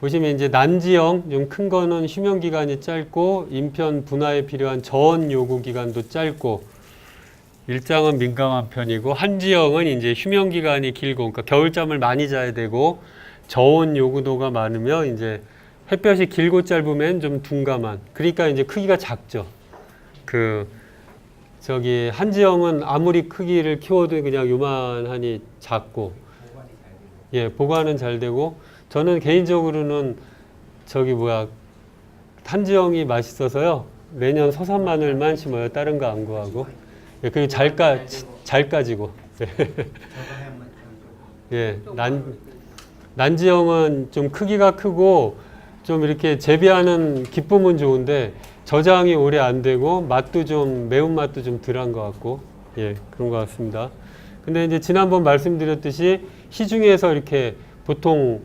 보시면 이제 난지형 좀 큰 거는 휴면 기간이 짧고 인편 분화에 필요한 저온 요구 기간도 짧고 일장은 민감한 편이고 한지형은 이제 휴면 기간이 길고 그러니까 겨울잠을 많이 자야 되고 저온 요구도가 많으며 이제 햇볕이 길고 짧으면 좀 둔감한 그러니까 이제 크기가 작죠. 저기 한지형은 아무리 크기를 키워도 그냥 요만하니 작고 예, 보관은 잘 되고 저는 개인적으로는 한지형이 맛있어서요. 매년 서산 마늘만 심어요. 다른 거 안 구하고. 예, 그리고 잘 까지고. 예, 난지형은 좀 크기가 크고 좀 이렇게 재배하는 기쁨은 좋은데 저장이 오래 안 되고 맛도 좀 매운맛도 좀 덜한 것 같고 예, 그런 것 같습니다. 근데 이제 지난번 말씀드렸듯이 시중에서 이렇게 보통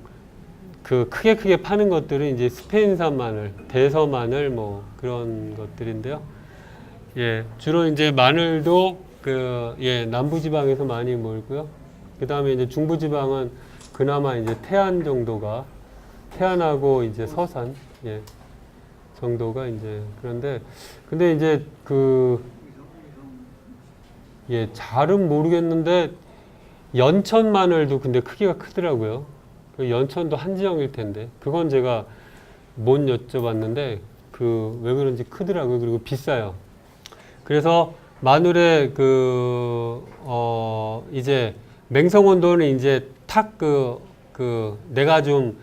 크게 파는 것들은 이제 스페인산 마늘, 대서 마늘 뭐 그런 것들인데요. 예, 주로 이제 마늘도 남부지방에서 많이 몰고요. 그 다음에 이제 중부지방은 그나마 이제 태안 정도가 태안하고 이제 서산 예, 정도가 이제 그런데 근데 이제 잘은 모르겠는데 연천 마늘도 근데 크기가 크더라고요. 그 연천도 한지형일 텐데 그건 제가 못 여쭤봤는데 왜 그런지 크더라고요. 그리고 비싸요. 그래서 마늘의 이제 맹성 온도는 이제 내가 좀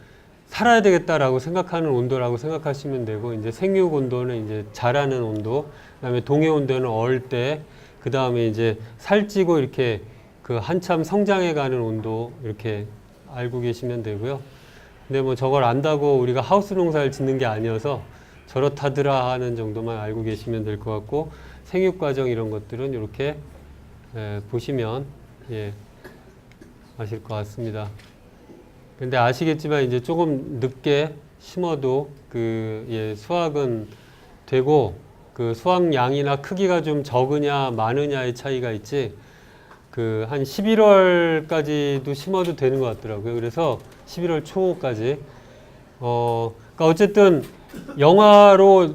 살아야 되겠다라고 생각하는 온도라고 생각하시면 되고 이제 생육 온도는 이제 자라는 온도, 그다음에 동해 온도는 어을 때, 그다음에 이제 살찌고 이렇게 한참 성장해 가는 온도 이렇게 알고 계시면 되고요. 근데 뭐 저걸 안다고 우리가 하우스 농사를 짓는 게 아니어서 저렇다더라 하는 정도만 알고 계시면 될 것 같고 생육 과정 이런 것들은 이렇게 보시면 예, 아실 것 같습니다. 근데 아시겠지만 이제 조금 늦게 심어도 수확은 되고 수확량이나 크기가 좀 적으냐 많으냐의 차이가 있지 한 11월까지도 심어도 되는 것 같더라고요. 그래서 11월 초까지 그러니까 어쨌든 영하로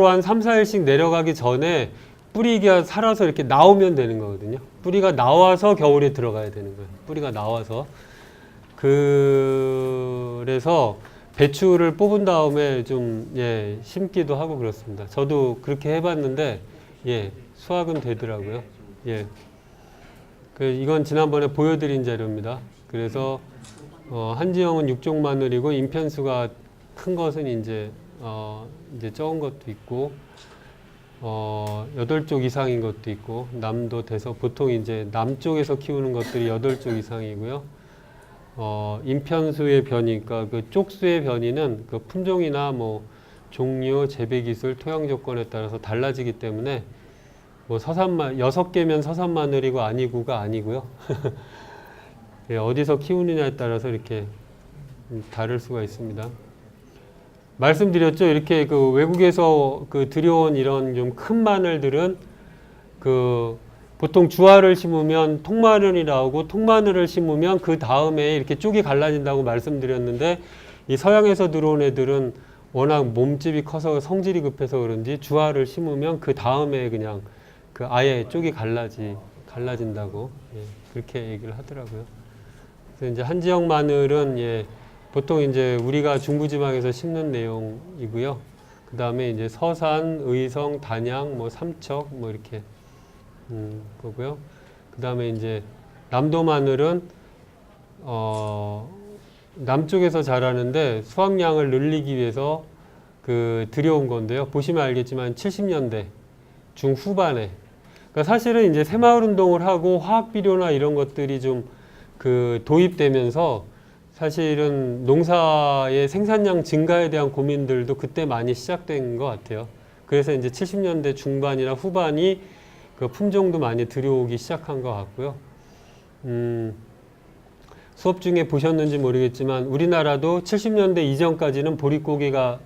한 3, 4일씩 내려가기 전에 뿌리가 살아서 이렇게 나오면 되는 거거든요. 뿌리가 나와서 겨울에 들어가야 되는 거예요. 뿌리가 나와서. 그래서 배추를 뽑은 다음에 좀 심기도 하고 그렇습니다. 저도 그렇게 해봤는데 수확은 되더라고요. 이건 지난번에 보여드린 자료입니다. 그래서 한지형은 6종 마늘이고 인편수가 큰 것은 이제 적은 것도 있고 8쪽 이상인 것도 있고 남도 돼서 보통 이제 남쪽에서 키우는 것들이 8쪽 이상이고요. 인편수의 변이, 그러니까 쪽수의 변이는 품종이나 뭐 종류, 재배 기술, 토양 조건에 따라서 달라지기 때문에 뭐 6개면 서산 마늘이고 아니고가 아니고요. 어디서 키우느냐에 따라서 이렇게 다를 수가 있습니다. 말씀드렸죠. 이렇게 외국에서 들여온 이런 좀 큰 마늘들은 보통 주화를 심으면 통마늘이 나오고 통마늘을 심으면 그 다음에 이렇게 쪽이 갈라진다고 말씀드렸는데 이 서양에서 들어온 애들은 워낙 몸집이 커서 성질이 급해서 그런지 주화를 심으면 그 다음에 그냥 아예 쪽이 갈라진다고 그렇게 얘기를 하더라고요. 그래서 이제 한지형 마늘은 보통 이제 우리가 중부지방에서 심는 내용이고요. 그 다음에 이제 서산, 의성, 단양, 뭐 삼척 뭐 이렇게 거고요. 그 다음에 이제 남도 마늘은 남쪽에서 자라는데 수확량을 늘리기 위해서 들여온 건데요. 보시면 알겠지만 70년대 중후반에 그러니까 사실은 이제 새마을 운동을 하고 화학 비료나 이런 것들이 좀 도입되면서 사실은 농사의 생산량 증가에 대한 고민들도 그때 많이 시작된 것 같아요. 그래서 이제 70년대 중반이나 후반이 품종도 많이 들여오기 시작한 것 같고요. 수업 중에 보셨는지 모르겠지만 우리나라도 70년대 이전까지는 보릿고개가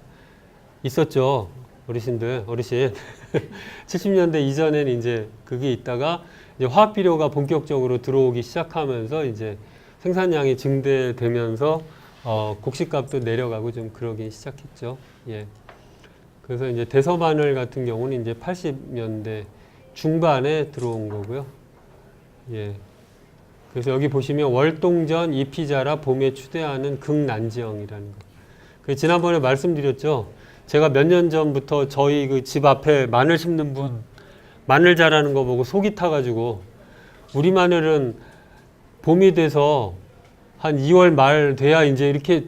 있었죠. 어르신. 70년대 이전에는 이제 그게 있다가 이제 화학비료가 본격적으로 들어오기 시작하면서 이제 생산량이 증대되면서 곡식값도 내려가고 좀 그러기 시작했죠. 예. 그래서 이제 대서마늘 같은 경우는 이제 80년대 중반에 들어온 거고요. 예. 그래서 여기 보시면 월동전 잎이 자라 봄에 추대하는 극난지형이라는 거. 그 지난번에 말씀드렸죠. 제가 몇 년 전부터 저희 그 집 앞에 마늘 심는 분 마늘 자라는 거 보고 속이 타가지고 우리 마늘은 봄이 돼서 한 2월 말 돼야 이제 이렇게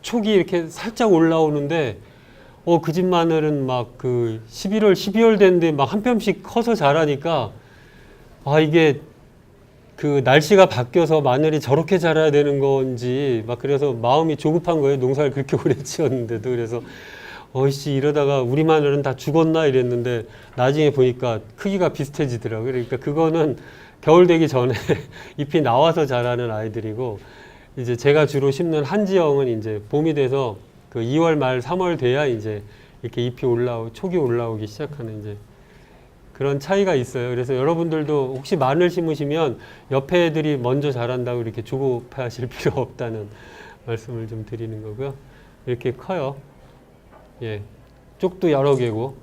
촉이 이렇게 살짝 올라오는데 그 집 마늘은 막 그 11월, 12월 됐는데 막 한 뼘씩 커서 자라니까 이게 그 날씨가 바뀌어서 마늘이 저렇게 자라야 되는 건지 막 그래서 마음이 조급한 거예요. 농사를 그렇게 오래 지었는데도. 그래서 어이씨 이러다가 우리 마늘은 다 죽었나 이랬는데 나중에 보니까 크기가 비슷해지더라고요. 그러니까 그거는 겨울 되기 전에 잎이 나와서 자라는 아이들이고 이제 제가 주로 심는 한지형은 이제 봄이 돼서 그 2월 말 3월 돼야 이제 이렇게 잎이 촉이 올라오기 시작하는 이제 그런 차이가 있어요. 그래서 여러분들도 혹시 마늘 심으시면 옆에 애들이 먼저 자란다고 이렇게 조급해하실 필요 없다는 말씀을 좀 드리는 거고요. 이렇게 커요. 예, 쪽도 여러 개고.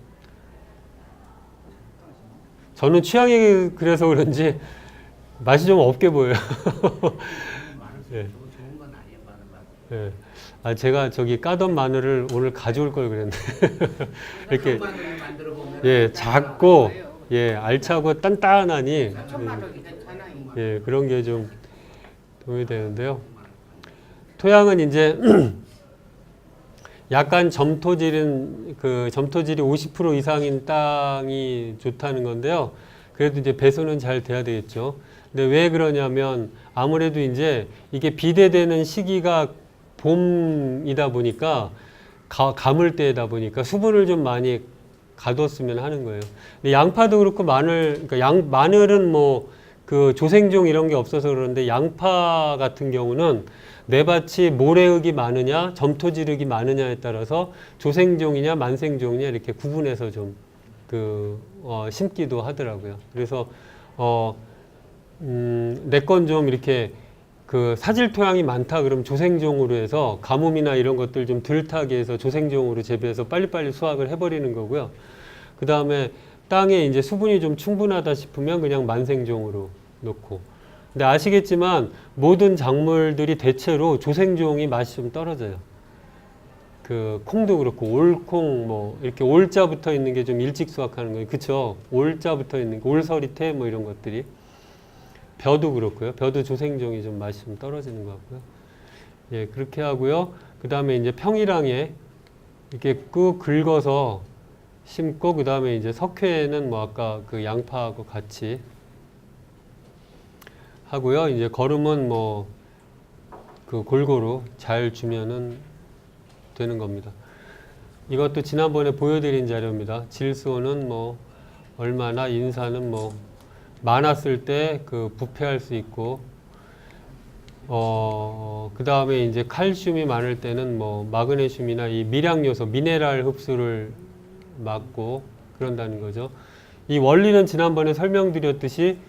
저는 취향이 그래서 그런지 맛이 좀 없게 보여요. 예. 예. 제가 저기 까던 마늘을 오늘 가져올 걸 그랬는데 이렇게 예 작고 예 알차고 단단하니 예 그런 게 좀 도움이 되는데요. 토양은 이제 약간 점토질이 50% 이상인 땅이 좋다는 건데요. 그래도 이제 배수는 잘 돼야 되겠죠. 근데 왜 그러냐면 아무래도 이제 이게 비대되는 시기가 봄이다 보니까 가물 때다 보니까 수분을 좀 많이 가뒀으면 하는 거예요. 근데 양파도 그렇고 그러니까 마늘은 뭐 그 조생종 이런 게 없어서 그러는데 양파 같은 경우는 내 밭이 모래흙이 많으냐 점토지흙이 많으냐에 따라서 조생종이냐 만생종이냐 이렇게 구분해서 좀 심기도 하더라고요. 그래서 내 건 좀 이렇게 그 사질 토양이 많다 그러면 조생종으로 해서 가뭄이나 이런 것들 좀 덜 타게 해서 조생종으로 재배해서 빨리빨리 수확을 해버리는 거고요. 그 다음에 땅에 이제 수분이 좀 충분하다 싶으면 그냥 만생종으로 놓고. 근데 아시겠지만 모든 작물들이 대체로 조생종이 맛이 좀 떨어져요. 그 콩도 그렇고 올콩 뭐 이렇게 올자 붙어 있는 게 좀 일찍 수확하는 거예요. 그쵸? 올자 붙어 있는 게 올서리태 뭐 이런 것들이. 벼도 그렇고요. 벼도 조생종이 좀 맛이 좀 떨어지는 것 같고요. 예, 그렇게 하고요. 그 다음에 이제 평일항에 이렇게 꾹 긁어서 심고, 그 다음에 이제 석회는 뭐 아까 그 양파하고 같이 하고요. 이제 거름은 뭐 그 골고루 잘 주면은 되는 겁니다. 이것도 지난번에 보여드린 자료입니다. 질소는 뭐 얼마나, 인산은 뭐 많았을 때 그 부패할 수 있고, 그 다음에 이제 칼슘이 많을 때는 뭐 마그네슘이나 이 미량 요소, 미네랄 흡수를 막고 그런다는 거죠. 이 원리는 지난번에 설명드렸듯이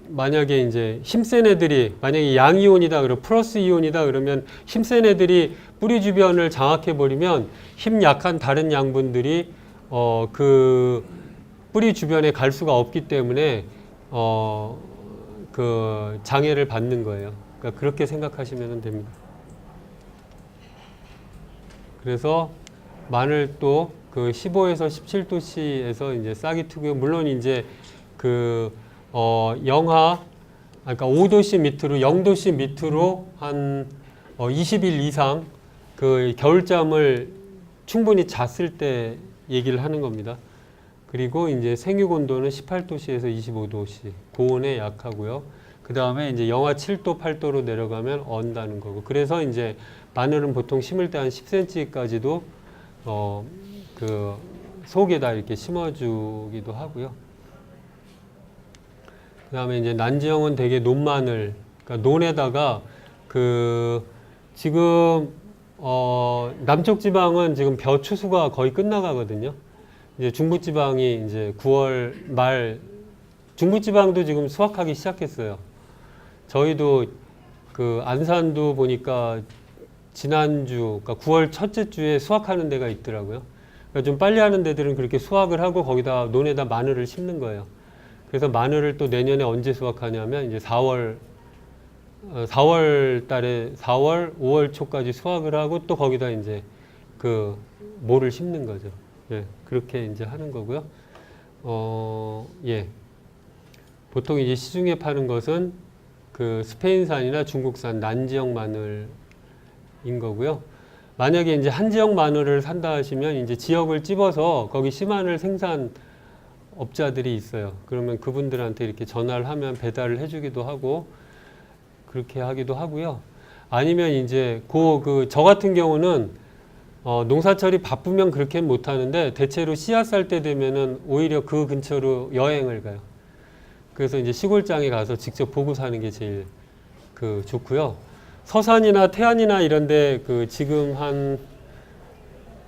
만약에 이제 힘센 애들이, 만약에 양이온이다 그러면 플러스 이온이다 그러면 힘센 애들이 뿌리 주변을 장악해 버리면 힘 약한 다른 양분들이 그 뿌리 주변에 갈 수가 없기 때문에 그 장애를 받는 거예요. 그러니까 그렇게 생각하시면 됩니다. 그래서 마늘도 그 15에서 17도씨에서 이제 싹이 트고요. 물론 이제 그 그러니까 5도씨 밑으로, 0도씨 밑으로 한 20일 이상 그 겨울잠을 충분히 잤을 때 얘기를 하는 겁니다. 그리고 이제 생육 온도는 18도씨에서 25도씨, 고온에 약하고요. 그 다음에 이제 영하 7도, 8도로 내려가면 언다는 거고. 그래서 이제 마늘은 보통 심을 때 한 10cm까지도 그 속에다 이렇게 심어주기도 하고요. 그 다음에 이제 난지형은 되게 논마늘, 그러니까 논에다가 그 지금 남쪽 지방은 지금 벼 추수가 거의 끝나가거든요. 이제 중부지방이 이제 9월 말, 중부지방도 지금 수확하기 시작했어요. 저희도 그 안산도 보니까 지난주, 그러니까 9월 첫째 주에 수확하는 데가 있더라고요. 그러니까 좀 빨리 하는 데들은 그렇게 수확을 하고 거기다 논에다 마늘을 심는 거예요. 그래서 마늘을 또 내년에 언제 수확하냐면 이제 4월 달에 4월, 5월 초까지 수확을 하고 또 거기다 이제 그 모를 심는 거죠. 예, 그렇게 이제 하는 거고요. 예. 보통 이제 시중에 파는 것은 그 스페인산이나 중국산 난지역 마늘인 거고요. 만약에 이제 한지역 마늘을 산다 하시면 이제 지역을 찝어서 거기 씨마늘 생산 업자들이 있어요. 그러면 그분들한테 이렇게 전화를 하면 배달을 해주기도 하고 그렇게 하기도 하고요. 아니면 이제 저 같은 경우는 농사철이 바쁘면 그렇게 못 하는데 대체로 씨앗 살 때 되면은 오히려 그 근처로 여행을 가요. 그래서 이제 시골장에 가서 직접 보고 사는 게 제일 좋고요. 서산이나 태안이나 이런데 지금 한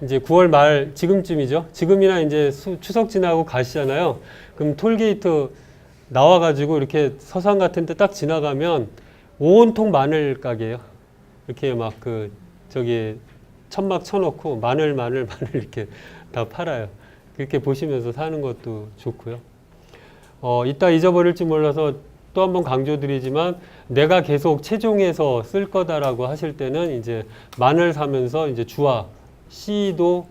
이제 9월 말 지금쯤이죠. 지금이나 이제 추석 지나고 가시잖아요. 그럼 톨게이트 나와가지고 이렇게 서산 같은 데 딱 지나가면 온통 마늘 가게예요. 이렇게 막 저기 천막 쳐놓고 마늘 이렇게 다 팔아요. 그렇게 보시면서 사는 것도 좋고요. 이따 잊어버릴지 몰라서 또 한 번 강조드리지만 내가 계속 체종해서 쓸 거다라고 하실 때는 이제 마늘 사면서 이제 주화, 씨도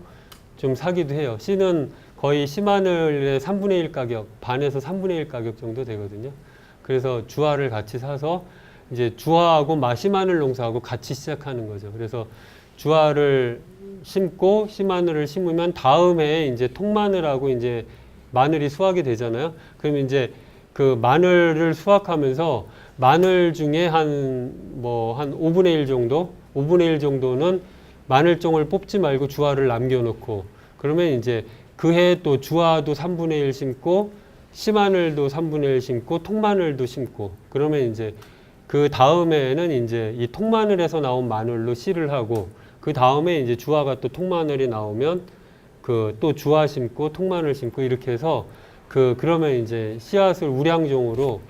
좀 사기도 해요. 씨는 거의 씨마늘의 3분의 1 가격, 반에서 3분의 1 가격 정도 되거든요. 그래서 주화를 같이 사서 이제 주화하고 씨마늘 농사하고 같이 시작하는 거죠. 그래서 주화를 심고 씨마늘을 심으면 다음 해에 이제 통마늘하고 이제 마늘이 수확이 되잖아요. 그러면 이제 그 마늘을 수확하면서 마늘 중에 한 5분의 1 정도, 5분의 1 정도는 마늘종을 뽑지 말고 주화를 남겨놓고 그러면 이제 그 해에 또 주화도 3분의 1 심고 씨마늘도 3분의 1 심고 통마늘도 심고 그러면 이제 그 다음에는 이제 이 통마늘에서 나온 마늘로 씨를 하고 그 다음에 이제 주화가 또 통마늘이 나오면 또 주화 심고 통마늘 심고 이렇게 해서 그러면 이제 씨앗을 우량종으로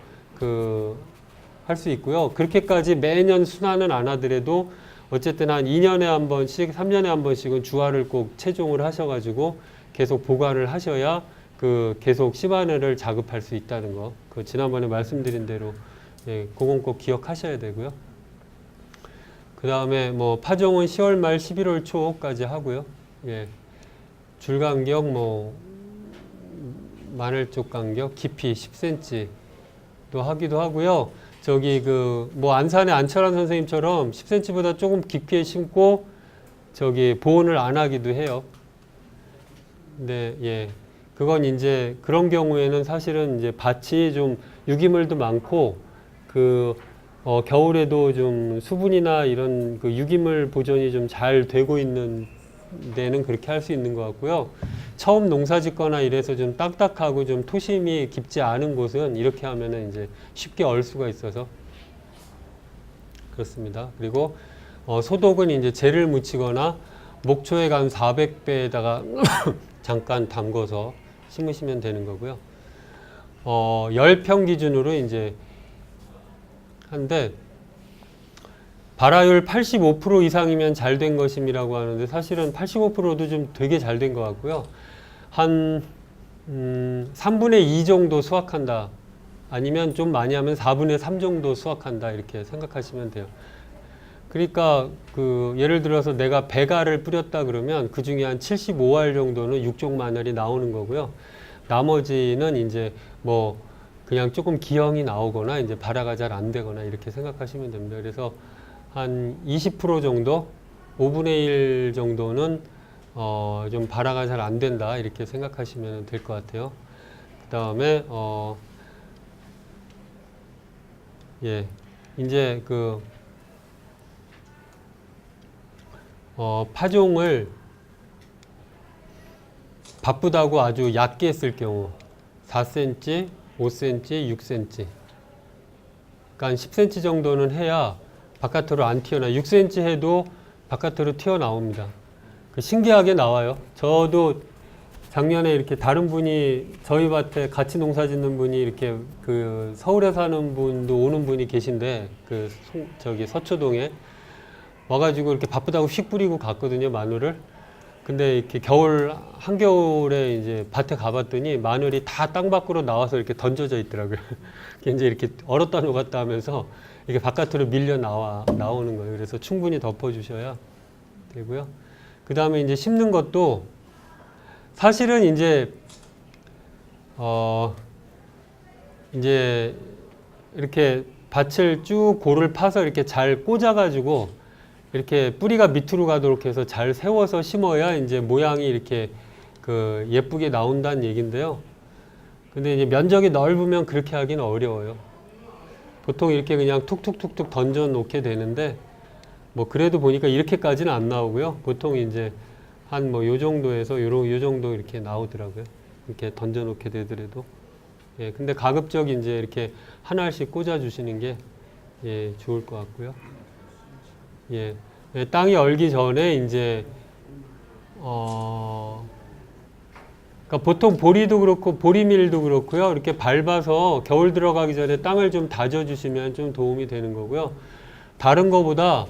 할 수 있고요. 그렇게까지 매년 순환은 안 하더라도 어쨌든 한 2년에 한 번씩, 3년에 한 번씩은 주화를 꼭 채종을 하셔가지고 계속 보관을 하셔야 계속 씨마늘을 자급할 수 있다는 거. 지난번에 말씀드린 대로 예, 그건 꼭 기억하셔야 되고요. 그 다음에 파종은 10월 말 11월 초까지 하고요. 예. 줄 간격 마늘 쪽 간격 깊이 10cm도 하기도 하고요. 저기 안산의 안철환 선생님처럼 10cm보다 조금 깊게 심고 저기 보온을 안 하기도 해요. 근데 예. 그건 이제 그런 경우에는 사실은 이제 밭이 좀 유기물도 많고 겨울에도 좀 수분이나 이런 유기물 보존이 좀 잘 되고 있는 데는 그렇게 할 수 있는 것 같고요. 처음 농사 짓거나 이래서 좀 딱딱하고 좀 토심이 깊지 않은 곳은 이렇게 하면은 이제 쉽게 얼 수가 있어서 그렇습니다. 그리고 소독은 이제 재를 묻히거나 목초에 간 400배에다가 잠깐 담궈서 심으시면 되는 거고요. 열평 기준으로 이제 한데 발화율 85% 이상이면 잘 된 것임이라고 하는데 사실은 85%도 좀 되게 잘 된 것 같고요. 한 3분의 2 정도 수확한다. 아니면 좀 많이 하면 4분의 3 정도 수확한다. 이렇게 생각하시면 돼요. 그러니까 예를 들어서 내가 100알을 뿌렸다 그러면 그 중에 한 75알 정도는 육종 마늘이 나오는 거고요. 나머지는 이제 그냥 조금 기형이 나오거나 이제 발화가 잘 안 되거나 이렇게 생각하시면 됩니다. 그래서 한 20% 정도, 5분의 1 정도는 좀 발화가 잘 안 된다 이렇게 생각하시면 될 것 같아요. 그 다음에 예, 이제 파종을 바쁘다고 아주 얕게 쓸 경우 4cm, 5cm, 6cm 그러니까 10cm 정도는 해야 바깥으로 안 튀어나와요. 6cm 해도 바깥으로 튀어나옵니다. 신기하게 나와요. 저도 작년에 이렇게 다른 분이 저희 밭에 같이 농사 짓는 분이 이렇게 그 서울에 사는 분도 오는 분이 계신데 그 저기 서초동에 와가지고 이렇게 바쁘다고 휙 뿌리고 갔거든요, 마늘을. 근데 이렇게 겨울 한겨울에 이제 밭에 가봤더니 마늘이 다 땅 밖으로 나와서 이렇게 던져져 있더라고요. 이제 이렇게 얼었다 녹았다 하면서 이게 바깥으로 밀려 나오는 거예요. 그래서 충분히 덮어주셔야 되고요. 그 다음에 이제 심는 것도 사실은 이제 이렇게 밭을 쭉 골을 파서 이렇게 잘 꽂아가지고 이렇게 뿌리가 밑으로 가도록 해서 잘 세워서 심어야 이제 모양이 이렇게 그 예쁘게 나온다는 얘기인데요. 근데 이제 면적이 넓으면 그렇게 하기는 어려워요. 보통 이렇게 그냥 툭툭툭툭 던져 놓게 되는데 뭐 그래도 보니까 이렇게까지는 안 나오고요. 보통 이제 한 뭐 요 정도에서 요 정도 이렇게 나오더라고요. 이렇게 던져 놓게 되더라도. 예, 근데 가급적 이제 이렇게 하나씩 꽂아 주시는 게 예, 좋을 것 같고요. 예, 예, 땅이 얼기 전에 이제 그러니까 보통 보리도 그렇고 보리밀도 그렇고요. 이렇게 밟아서 겨울 들어가기 전에 땅을 좀 다져주시면 좀 도움이 되는 거고요. 다른 거보다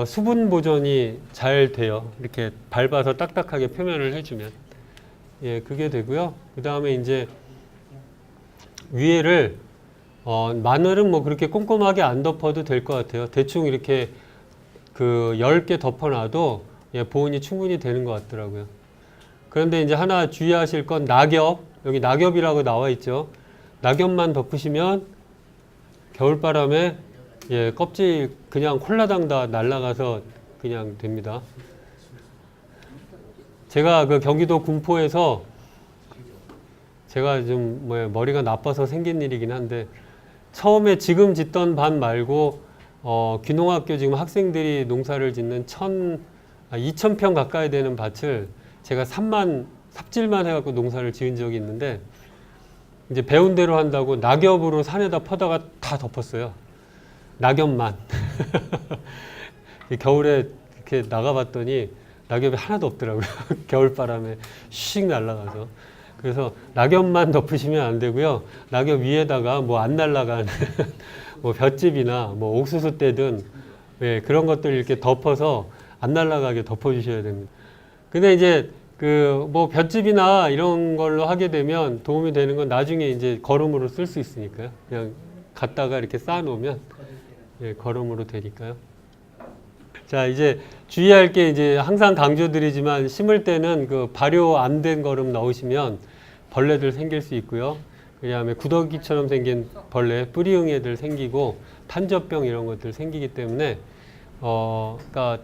수분 보존이 잘 돼요. 이렇게 밟아서 딱딱하게 표면을 해주면. 예, 그게 되고요. 그 다음에 이제 위에를 마늘은 뭐 그렇게 꼼꼼하게 안 덮어도 될 것 같아요. 대충 이렇게 그 10개 덮어놔도 예, 보온이 충분히 되는 것 같더라고요. 그런데 이제 하나 주의하실 건 낙엽, 여기 낙엽이라고 나와 있죠. 낙엽만 덮으시면 겨울바람에 예, 껍질 그냥 콜라당 다 날아가서 그냥 됩니다. 제가 그 경기도 군포에서 제가 좀 머리가 나빠서 생긴 일이긴 한데 처음에 지금 짓던 밭 말고 귀농학교 지금 학생들이 농사를 짓는 2,000평 가까이 되는 밭을 제가 삽질만 해갖고 농사를 지은 적이 있는데 이제 배운 대로 한다고 낙엽으로 산에다 퍼다가 다 덮었어요. 낙엽만. 겨울에 이렇게 나가봤더니 낙엽이 하나도 없더라고요. 겨울바람에 씩 날아가서. 그래서 낙엽만 덮으시면 안 되고요. 낙엽 위에다가 뭐 안 날아가는 뭐 볏짚이나 뭐 옥수수 떼든 예, 그런 것들 이렇게 덮어서 안 날아가게 덮어주셔야 됩니다. 근데 이제 그 뭐 볏짚이나 이런 걸로 하게 되면 도움이 되는 건 나중에 이제 거름으로 쓸 수 있으니까요. 그냥 갖다가 이렇게 쌓아 놓으면 예, 거름으로 되니까요. 자, 이제 주의할 게 이제 항상 강조드리지만 심을 때는 그 발효 안 된 거름 넣으시면 벌레들 생길 수 있고요. 그 다음에 구더기처럼 생긴 벌레, 뿌리응애들 생기고 탄저병 이런 것들 생기기 때문에 그러니까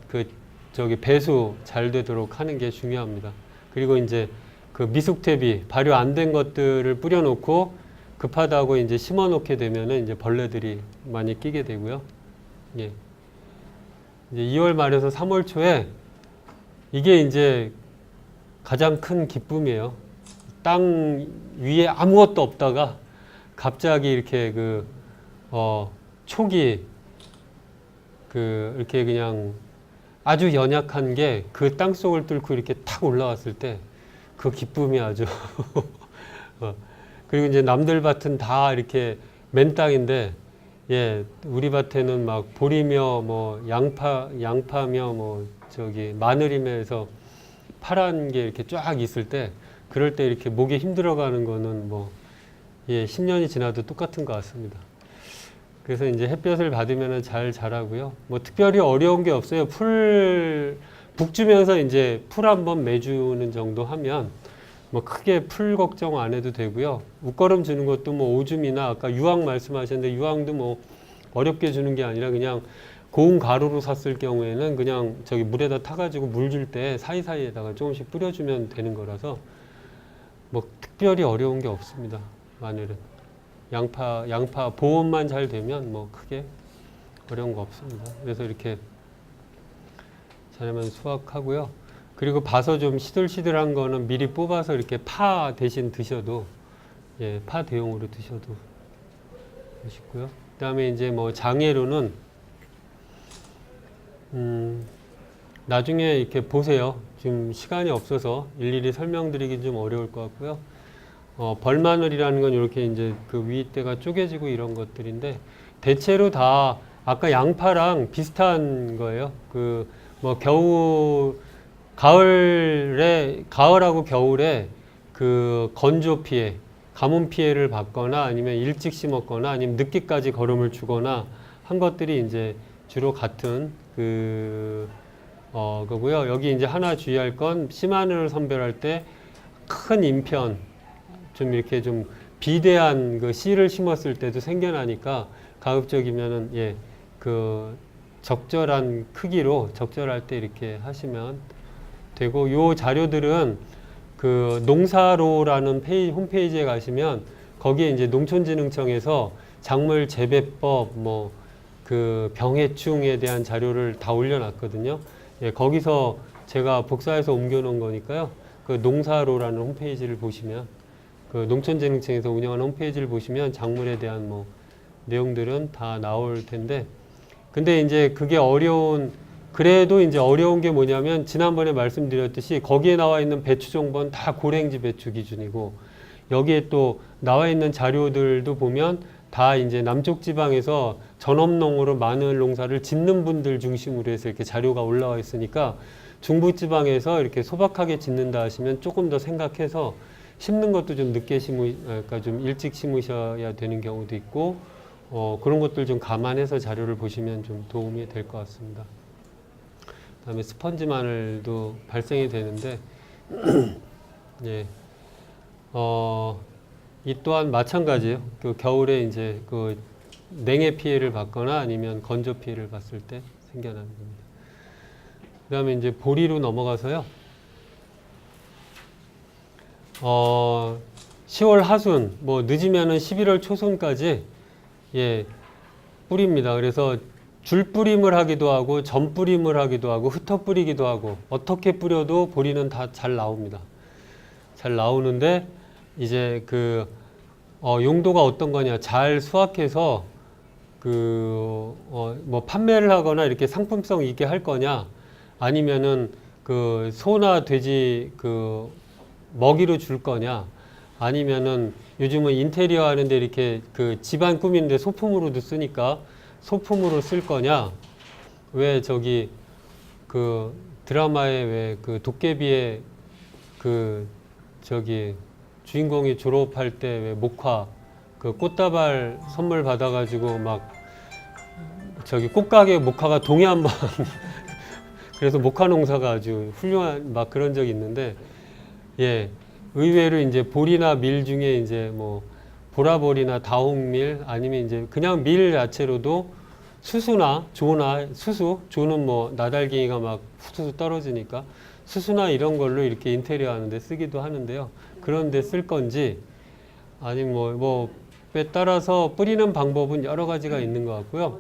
배수 잘 되도록 하는 게 중요합니다. 그리고 이제 그 미숙퇴비, 발효 안 된 것들을 뿌려놓고 급하다고 이제 심어 놓게 되면은 이제 벌레들이 많이 끼게 되고요. 예. 이제 2월 말에서 3월 초에 이게 이제 가장 큰 기쁨이에요. 땅 위에 아무것도 없다가 갑자기 이렇게 촉이 이렇게 그냥 아주 연약한 게 그 땅 속을 뚫고 이렇게 탁 올라왔을 때 그 기쁨이 아주 그리고 이제 남들 밭은 다 이렇게 맨 땅인데 예, 우리 밭에는 막 보리며 뭐 양파며 뭐 마늘이며 해서 파란 게 이렇게 쫙 있을 때 그럴 때 이렇게 목에 힘들어가는 거는 뭐 예, 10년이 지나도 똑같은 것 같습니다. 그래서 이제 햇볕을 받으면 잘 자라고요. 뭐 특별히 어려운 게 없어요. 북 주면서 이제 풀 한번 매주는 정도 하면 뭐 크게 풀 걱정 안 해도 되고요. 웃거름 주는 것도 뭐 오줌이나 아까 유황 말씀하셨는데 유황도 뭐 어렵게 주는 게 아니라 그냥 고운 가루로 샀을 경우에는 그냥 물에다 타가지고 물 줄 때 사이사이에다가 조금씩 뿌려주면 되는 거라서 뭐 특별히 어려운 게 없습니다. 마늘은 양파 보온만 잘 되면 뭐 크게 어려운 거 없습니다. 그래서 이렇게 잘하면 수확하고요. 그리고 봐서 좀 시들시들한 거는 미리 뽑아서 이렇게 파 대신 드셔도 예, 파 대용으로 드셔도 맛있고요. 그 다음에 이제 뭐 장애로는 나중에 이렇게 보세요. 지금 시간이 없어서 일일이 설명드리기 좀 어려울 것 같고요. 벌마늘이라는 건 이렇게 이제 그 윗대가 쪼개지고 이런 것들인데 대체로 다 아까 양파랑 비슷한 거예요. 그 뭐 가을하고 겨울에 그 건조 피해, 가뭄 피해를 받거나 아니면 일찍 심었거나 아니면 늦게까지 거름을 주거나 한 것들이 이제 주로 같은 거고요. 여기 이제 하나 주의할 건 씨마늘을 선별할 때 큰 인편, 좀 이렇게 좀 비대한 그 씨를 심었을 때도 생겨나니까 가급적이면은 그 적절한 크기로 적절할 때 이렇게 하시면 되고, 요 자료들은 그 농사로라는 홈페이지에 가시면 거기에 이제 농촌진흥청에서 작물 재배법 뭐 그 병해충에 대한 자료를 다 올려놨거든요. 거기서 제가 복사해서 옮겨놓은 거니까요. 그 농사로라는 홈페이지를 보시면, 그 농촌진흥청에서 운영하는 홈페이지를 보시면 작물에 대한 뭐 내용들은 다 나올 텐데, 근데 이제 그게 그래도 이제 어려운 게 뭐냐면 지난번에 말씀드렸듯이 거기에 나와 있는 배추 정보는 다 고랭지 배추 기준이고, 여기에 또 나와 있는 자료들도 보면 다 이제 남쪽 지방에서 전업농으로 마늘 농사를 짓는 분들 중심으로 해서 이렇게 자료가 올라와 있으니까 중부 지방에서 이렇게 소박하게 짓는다 하시면 조금 더 생각해서 심는 것도 좀 그러니까 좀 일찍 심으셔야 되는 경우도 있고, 그런 것들 좀 감안해서 자료를 보시면 좀 도움이 될 것 같습니다. 그다음에 스펀지 마늘도 발생이 되는데, 예, 이 또한 마찬가지예요. 그 겨울에 이제 그 냉해 피해를 받거나 아니면 건조 피해를 봤을 때 생겨나는 겁니다. 그다음에 이제 보리로 넘어가서요. 10월 하순, 뭐 늦으면은 11월 초순까지 뿌립니다. 그래서 줄 뿌림을 하기도 하고 전 뿌림을 하기도 하고 흩어 뿌리기도 하고, 어떻게 뿌려도 보리는 다 잘 나옵니다. 잘 나오는데 이제 용도가 어떤 거냐, 잘 수확해서 뭐 판매를 하거나 이렇게 상품성 있게 할 거냐, 아니면은 그 소나 돼지 그 먹이로 줄 거냐, 아니면은 요즘은 인테리어 하는데 이렇게 그 집안 꾸미는데 소품으로도 쓰니까 소품으로 쓸 거냐, 왜 저기 그 드라마에 왜 그 도깨비의 그 저기 주인공이 졸업할 때 왜 목화 그 꽃다발 선물 받아가지고 막 저기 꽃가게 목화가 동해 한번 그래서 목화 농사가 아주 훌륭한 막 그런 적이 있는데, 의외로 이제 보리나 밀 중에 이제 뭐 보라보리나 다홍밀 아니면 이제 그냥 밀 자체로도 수수나 조나, 조는 뭐 나달갱이가 막 후수수 떨어지니까 수수나 이런 걸로 이렇게 인테리어 하는데 쓰기도 하는데요. 그런데 쓸 건지 아니면 뭐에 따라서 뿌리는 방법은 여러 가지가 있는 것 같고요.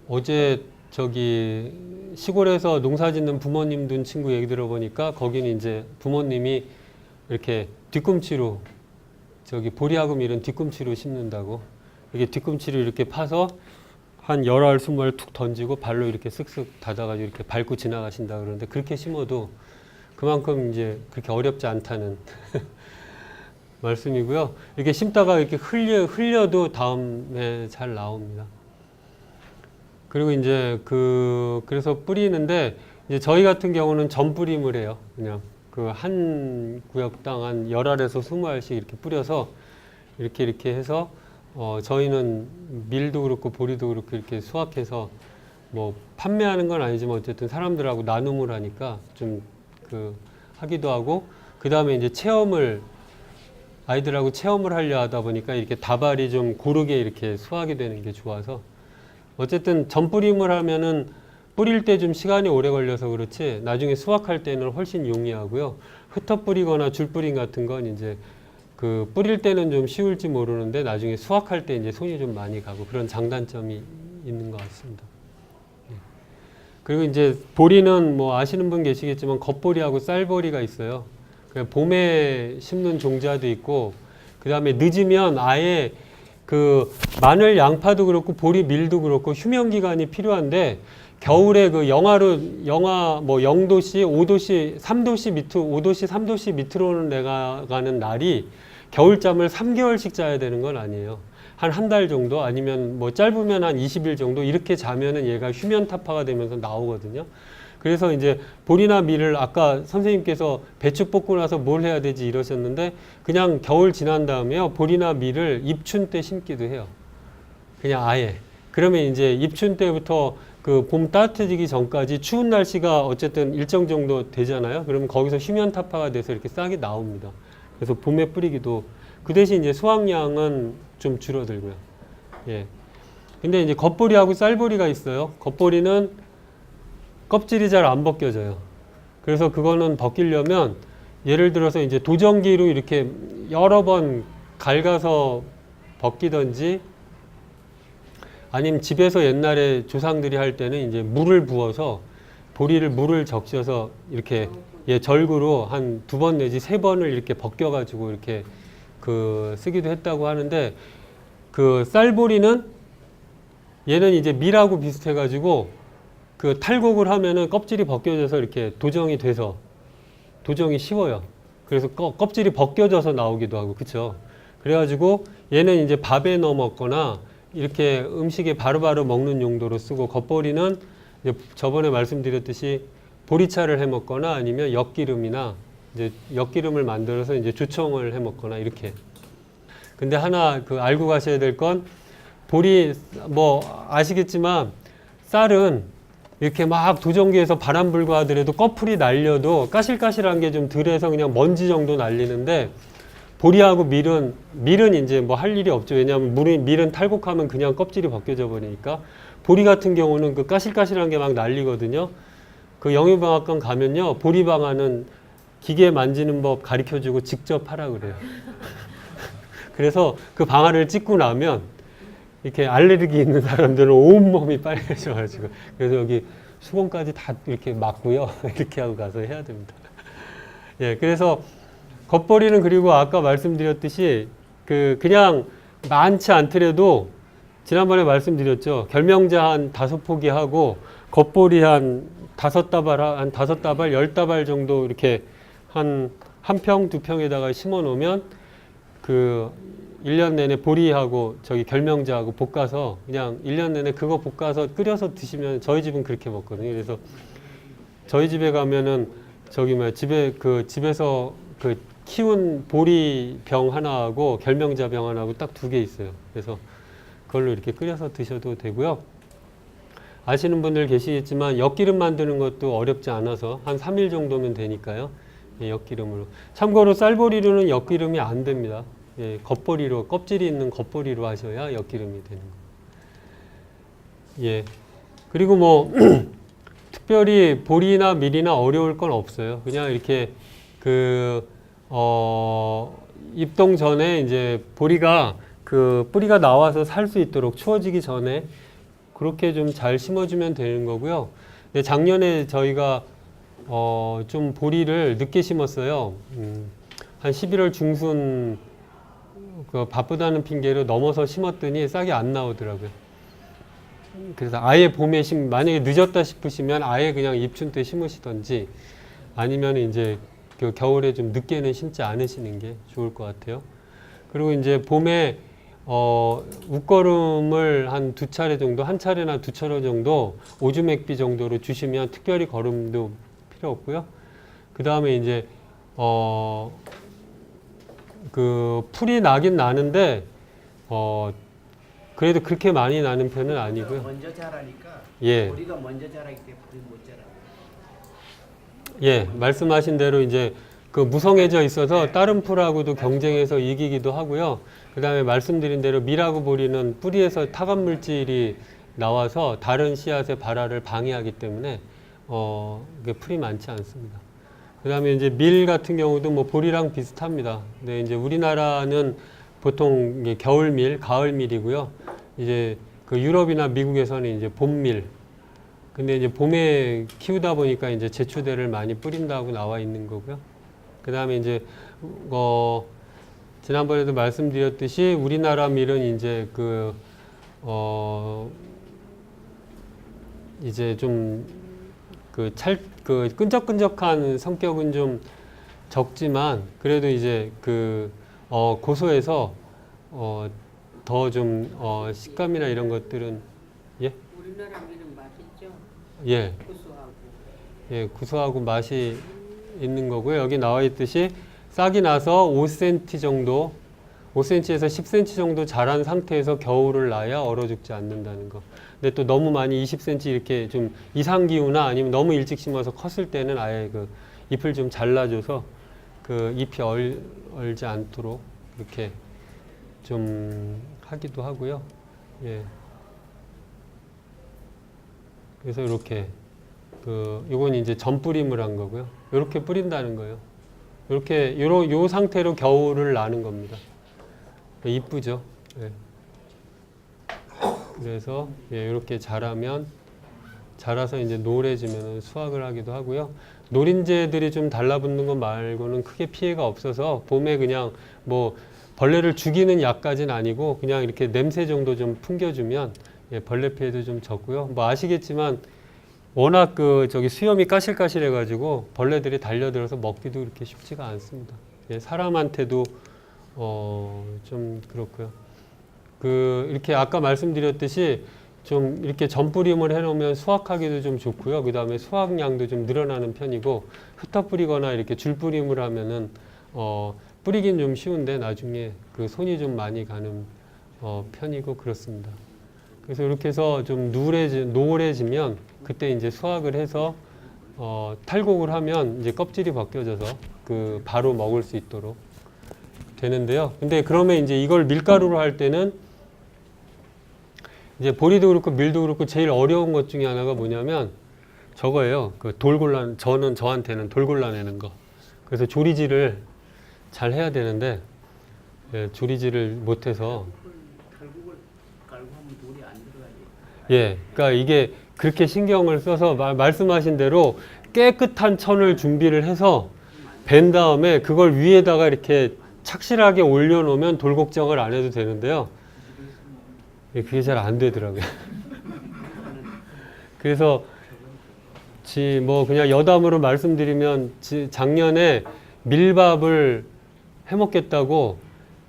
어제 저기 시골에서 농사 짓는 부모님 둔 친구 얘기 들어보니까 거기는 이제 부모님이 이렇게 뒤꿈치로 저기 보리하고 밀은 뒤꿈치로 심는다고, 이게 뒤꿈치로 이렇게 파서 한 10알 20알 툭 던지고 발로 이렇게 쓱쓱 닫아가지고 이렇게 밟고 지나가신다 그러는데, 그렇게 심어도 그만큼 이제 그렇게 어렵지 않다는 말씀이고요. 이렇게 심다가 이렇게 흘려도 다음에 잘 나옵니다. 그리고 이제 그래서 뿌리는데, 이제 저희 같은 경우는 전 뿌림을 해요. 그냥 그 한 구역당 한 10알에서 20알씩 이렇게 뿌려서 이렇게 해서 저희는 밀도 그렇고 보리도 그렇고 이렇게 수확해서 뭐 판매하는 건 아니지만 어쨌든 사람들하고 나눔을 하니까 좀 하기도 하고, 그 다음에 이제 아이들하고 체험을 하려 하다 보니까 이렇게 다발이 좀 고르게 이렇게 수확이 되는 게 좋아서, 어쨌든 전뿌림을 하면은 뿌릴 때 좀 시간이 오래 걸려서 그렇지 나중에 수확할 때는 훨씬 용이하고요. 흩어 뿌리거나 줄 뿌림 같은 건 이제 그 뿌릴 때는 좀 쉬울지 모르는데 나중에 수확할 때 이제 손이 좀 많이 가고 그런 장단점이 있는 것 같습니다. 그리고 이제 보리는 뭐 아시는 분 계시겠지만 겉보리하고 쌀보리가 있어요. 봄에 심는 종자도 있고, 그 다음에 늦으면 아예 그 마늘, 양파도 그렇고 보리, 밀도 그렇고 휴면 기간이 필요한데 겨울에 그 영하 뭐 0도씨, 5도씨, 3도씨 밑으로 5도씨, 3도씨 밑으로는 내려가는 날이 겨울잠을 3개월씩 자야 되는 건 아니에요. 한 달 정도 아니면 뭐 짧으면 한 20일 정도 이렇게 자면은 얘가 휴면 타파가 되면서 나오거든요. 그래서 이제 보리나 밀을 아까 선생님께서 배추 뽑고 나서 뭘 해야 되지 이러셨는데 그냥 겨울 지난 다음에요. 보리나 밀을 입춘 때 심기도 해요. 그냥 아예. 그러면 이제 입춘 때부터 그 봄 따뜻해지기 전까지 추운 날씨가 어쨌든 일정 정도 되잖아요. 그러면 거기서 휴면 타파가 돼서 이렇게 싹이 나옵니다. 그래서 봄에 뿌리기도 그 대신 이제 수확량은 좀 줄어들고요. 예. 근데 이제 겉보리하고 쌀보리가 있어요. 겉보리는 껍질이 잘 안 벗겨져요. 그래서 그거는 벗기려면 예를 들어서 이제 도전기로 이렇게 여러 번 갉아서 벗기든지 아니면 집에서 옛날에 조상들이 할 때는 이제 물을 부어서 보리를 물을 적셔서 이렇게 절구로 한 2번 내지 3번을 이렇게 벗겨가지고 이렇게 그 쓰기도 했다고 하는데 그 쌀보리는 얘는 이제 밀하고 비슷해가지고 그 탈곡을 하면은 껍질이 벗겨져서 이렇게 도정이 돼서 도정이 쉬워요. 그래서 껍질이 벗겨져서 나오기도 하고 그쵸? 그래가지고 얘는 이제 밥에 넣어 먹거나 이렇게 음식에 바로바로 먹는 용도로 쓰고 겉보리는 이제 저번에 말씀드렸듯이 보리차를 해 먹거나 아니면 엿기름이나 이제 엿기름을 만들어서 이제 조청을 해 먹거나 이렇게. 근데 하나 그 알고 가셔야 될 건 보리 뭐 아시겠지만 쌀은 이렇게 막 도전기에서 바람 불고 하더라도 꺼풀이 날려도 까실까실한 게 좀 덜해서 그냥 먼지 정도 날리는데 보리하고 밀은 이제 뭐 할 일이 없죠. 왜냐하면 밀은 탈곡하면 그냥 껍질이 벗겨져 버리니까. 보리 같은 경우는 그 까실까실한 게 막 날리거든요. 그 영유방앗간 가면요. 보리방아는 기계 만지는 법 가르쳐주고 직접 하라 그래요. 그래서 그 방아를 찍고 나면 이렇게 알레르기 있는 사람들은 온몸이 빨개져가지고 그래서 여기 수건까지 다 이렇게 막고요. 이렇게 하고 가서 해야 됩니다. 예, 그래서 겉보리는 그리고 아까 말씀드렸듯이 그냥 많지 않더라도 지난번에 말씀드렸죠. 결명자 한 5포기 하고 겉보리 한 5다발, 10다발 정도 이렇게 한 평, 2평에다가 심어 놓으면 그 1년 내내 보리하고 저기 결명자하고 볶아서 그냥 1년 내내 그거 볶아서 끓여서 드시면 저희 집은 그렇게 먹거든요. 그래서 저희 집에 가면은 저기 집에서 그 키운 보리 병 하나하고 결명자 병 하나하고 딱 2개 있어요. 그래서 그걸로 이렇게 끓여서 드셔도 되고요. 아시는 분들 계시겠지만 엿기름 만드는 것도 어렵지 않아서 한 3일 정도면 되니까요. 예, 엿기름으로. 참고로 쌀보리로는 엿기름이 안 됩니다. 예, 겉보리로 껍질이 있는 겉보리로 하셔야 엿기름이 되는 거. 예. 그리고 뭐 특별히 보리나 밀이나 어려울 건 없어요. 그냥 이렇게 입동 전에 이제 보리가 그 뿌리가 나와서 살 수 있도록 추워지기 전에 그렇게 좀 잘 심어주면 되는 거고요. 근데 작년에 저희가 좀 보리를 늦게 심었어요. 한 11월 중순 그 바쁘다는 핑계로 넘어서 심었더니 싹이 안 나오더라고요. 그래서 아예 봄에 만약에 늦었다 싶으시면 아예 그냥 입춘 때 심으시던지 아니면 이제 그 겨울에 좀 늦게는 심지 않으시는 게 좋을 것 같아요. 그리고 이제 봄에 웃거름을 한 2차례 정도, 한 차례나 2차례 정도 오주맥비 정도로 주시면 특별히 거름도 필요 없고요. 그 다음에 이제 그 풀이 나긴 나는데 그래도 그렇게 많이 나는 편은 아니고요. 먼저 자라니까 예. 우리가 먼저 자라기 때문에 못 자라요. 예, 말씀하신 대로 이제 그 무성해져 있어서 다른 풀하고도 경쟁해서 이기기도 하고요. 그 다음에 말씀드린 대로 밀하고 보리는 뿌리에서 타감 물질이 나와서 다른 씨앗의 발화를 방해하기 때문에 이게 풀이 많지 않습니다. 그 다음에 이제 밀 같은 경우도 뭐 보리랑 비슷합니다. 근데 이제 우리나라는 보통 이게 겨울밀, 가을밀이고요. 이제 그 유럽이나 미국에서는 이제 봄밀. 근데 이제 봄에 키우다 보니까 이제 제초대를 많이 뿌린다고 나와 있는 거고요. 그 다음에 이제 지난번에도 말씀드렸듯이 우리나라 밀은 이제 이제 좀 그 끈적끈적한 성격은 좀 적지만 그래도 이제 고소해서 더 좀 식감이나 이런 것들은 예? 우리나라 미는 맛있죠? 예. 고소하고. 예, 구수하고 맛이 있는 거고요. 여기 나와 있듯이 싹이 나서 5cm 정도, 5cm에서 10cm 정도 자란 상태에서 겨울을 나야 얼어 죽지 않는다는 거. 근데 또 너무 많이 20cm 이렇게 좀 이상 기후나 아니면 너무 일찍 심어서 컸을 때는 아예 그 잎을 좀 잘라줘서 그 잎이 얼지 않도록 이렇게 좀 하기도 하고요. 예. 그래서 이렇게 요건 이제 전뿌림을 한 거고요. 이렇게 뿌린다는 거예요. 이렇게 요 상태로 겨울을 나는 겁니다. 이쁘죠? 예. 그래서 예, 이렇게 자라서 이제 노래지면 수확을 하기도 하고요. 노린재들이 좀 달라붙는 것 말고는 크게 피해가 없어서 봄에 그냥 뭐 벌레를 죽이는 약까지는 아니고 그냥 이렇게 냄새 정도 좀 풍겨주면 예, 벌레 피해도 좀 적고요. 뭐 아시겠지만 워낙 수염이 까실까실해가지고 벌레들이 달려들어서 먹기도 그렇게 쉽지가 않습니다. 예, 사람한테도 좀 그렇고요. 이렇게 아까 말씀드렸듯이 좀 이렇게 전뿌림을 해놓으면 수확하기도 좀 좋고요. 그 다음에 수확량도 좀 늘어나는 편이고 흩어 뿌리거나 이렇게 줄 뿌림을 하면은 뿌리긴 좀 쉬운데 나중에 그 손이 좀 많이 가는 편이고 그렇습니다. 그래서 이렇게 해서 좀 노래지면 그때 이제 수확을 해서 탈곡을 하면 이제 껍질이 벗겨져서 바로 먹을 수 있도록 되는데요. 근데 그러면 이제 이걸 밀가루로 할 때는 이제 보리도 그렇고 밀도 그렇고 제일 어려운 것 중에 하나가 뭐냐면 저거예요. 저한테는 돌 골라내는 거. 그래서 조리질을 잘 해야 되는데 예, 조리질을 못해서 결국을 깔고 하면 돌이 안 들어가지. 예, 그러니까 이게 그렇게 신경을 써서 말씀하신 대로 깨끗한 천을 준비를 해서 벤 다음에 그걸 위에다가 이렇게 착실하게 올려놓으면 돌 걱정을 안 해도 되는데요. 예, 그게 잘 안 되더라고요. 그래서 뭐 그냥 여담으로 말씀드리면 작년에 밀밥을 해먹겠다고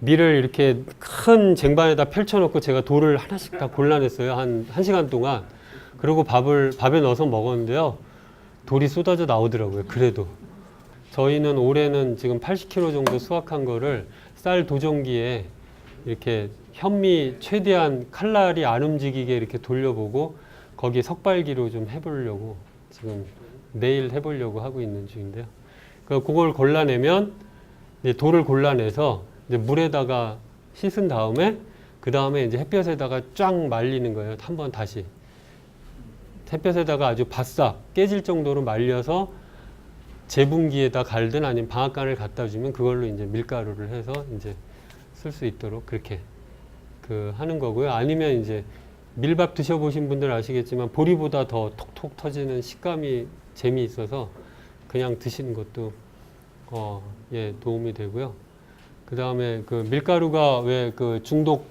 밀을 이렇게 큰 쟁반에다 펼쳐놓고 제가 돌을 하나씩 다 골라냈어요. 한 시간 동안. 그리고 밥에 넣어서 먹었는데요. 돌이 쏟아져 나오더라고요. 그래도. 저희는 올해는 지금 80kg 정도 수확한 거를 쌀 도전기에 이렇게 현미 최대한 칼날이 안 움직이게 이렇게 돌려보고 거기에 석발기로 좀 해보려고 지금 내일 해보려고 하고 있는 중인데요. 그걸 골라내면 이제 돌을 골라내서 이제 물에다가 씻은 다음에 그 다음에 이제 햇볕에다가 쫙 말리는 거예요. 한번 다시 햇볕에다가 아주 바싹 깨질 정도로 말려서 재분기에다 갈든 아니면 방앗간을 갖다 주면 그걸로 이제 밀가루를 해서 이제 쓸 수 있도록 그렇게 하는 거고요. 아니면 이제 밀밥 드셔보신 분들 아시겠지만 보리보다 더 톡톡 터지는 식감이 재미있어서 그냥 드시는 것도 예, 도움이 되고요. 그 다음에 밀가루가 왜 중독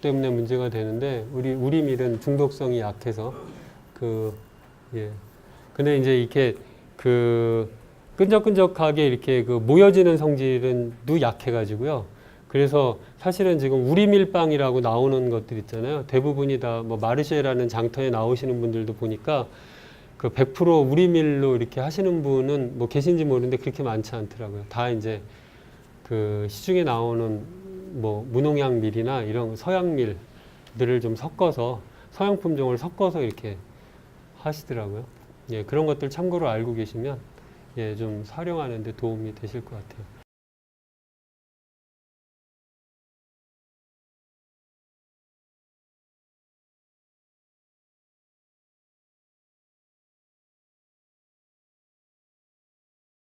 때문에 문제가 되는데 우리 밀은 중독성이 약해서 예. 근데 이제 이렇게 끈적끈적하게 이렇게 모여지는 성질은 약해가지고요. 그래서 사실은 지금 우리밀빵이라고 나오는 것들 있잖아요. 대부분이 다 뭐 마르쉐라는 장터에 나오시는 분들도 보니까 100% 우리밀로 이렇게 하시는 분은 뭐 계신지 모르는데 그렇게 많지 않더라고요. 다 이제 시중에 나오는 뭐 무농약 밀이나 이런 서양 밀들을 좀 섞어서 서양 품종을 섞어서 이렇게 하시더라고요. 예, 그런 것들 참고로 알고 계시면 예, 좀 활용하는 데 도움이 되실 것 같아요.